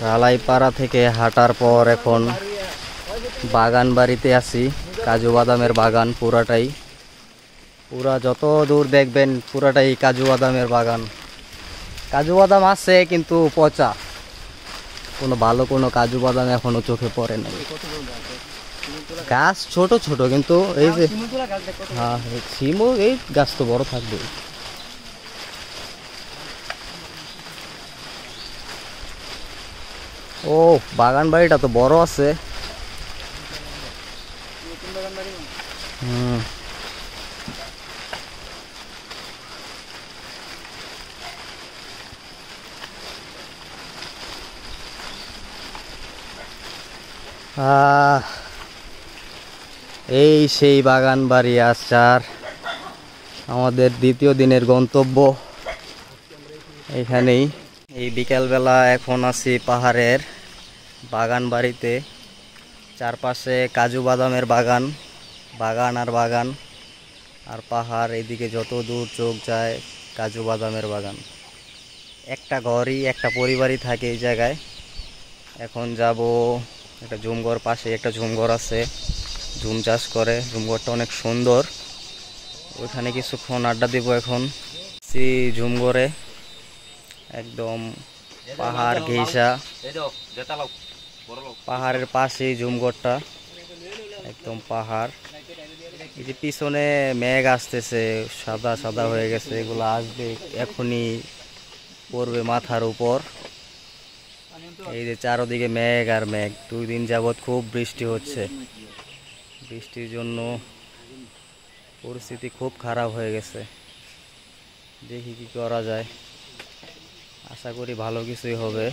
রালাইপাড়া থেকে হাঁটার পর এখন বাগান বাড়িতে আছি। কাজু বাদামের বাগান পুরাটাই, পুরা যত দূর দেখবেন পুরাটাই কাজু বাদামের বাগান। কাজু বাদাম আছে কিন্তু পচা, কোনো ভালো কোনো কাজু বাদাম এখনো চোখে পড়ে নাই। গাছ ছোট ছোট কিন্তু এই যে হ্যাঁ শিমুল, এই গাছ তো বড় থাকবে। ও বাগান বাড়িটা তো বড় আছে। হুম, এই সেই বাগান বাড়ি আচার, আমাদের দ্বিতীয় দিনের গন্তব্য এখানেই। এই বিকেলবেলা এখন আছি পাহাড়ের বাগান বাড়িতে। চারপাশে কাজু বাদামের বাগান, বাগান আর বাগান আর পাহাড়, এদিকে যত দূর চোখ যায় কাজু বাদামের বাগান। একটা ঘরই, একটা পরিবারই থাকে এই জায়গায়। এখন যাব একটা ঝুমঘর, পাশে একটা ঝুমঘর আছে, ঝুম চাষ করে। ঝুমঘরটা অনেক সুন্দর, ওইখানে কিছুক্ষণ আড্ডা দিব। এখন ঝুমঘরে একদম পাহাড় ঘেঁষা, পাহাড়ের পাশেই ঝুমঘরটা, একদম পাহাড়। এই যে পিছনে মেঘ আসতেছে, সাদা সাদা হয়ে গেছে, এগুলো আসবে এখনই, পড়বে মাথার উপর। এই যে চারদিকে মেঘ আর মেঘ, 2 দিন যাবৎ খুব বৃষ্টি হচ্ছে। বৃষ্টির জন্য পরিস্থিতি খুব খারাপ হয়ে গেছে। দেখি কি করা যায়, আশা করি ভালো কিছুই হবে।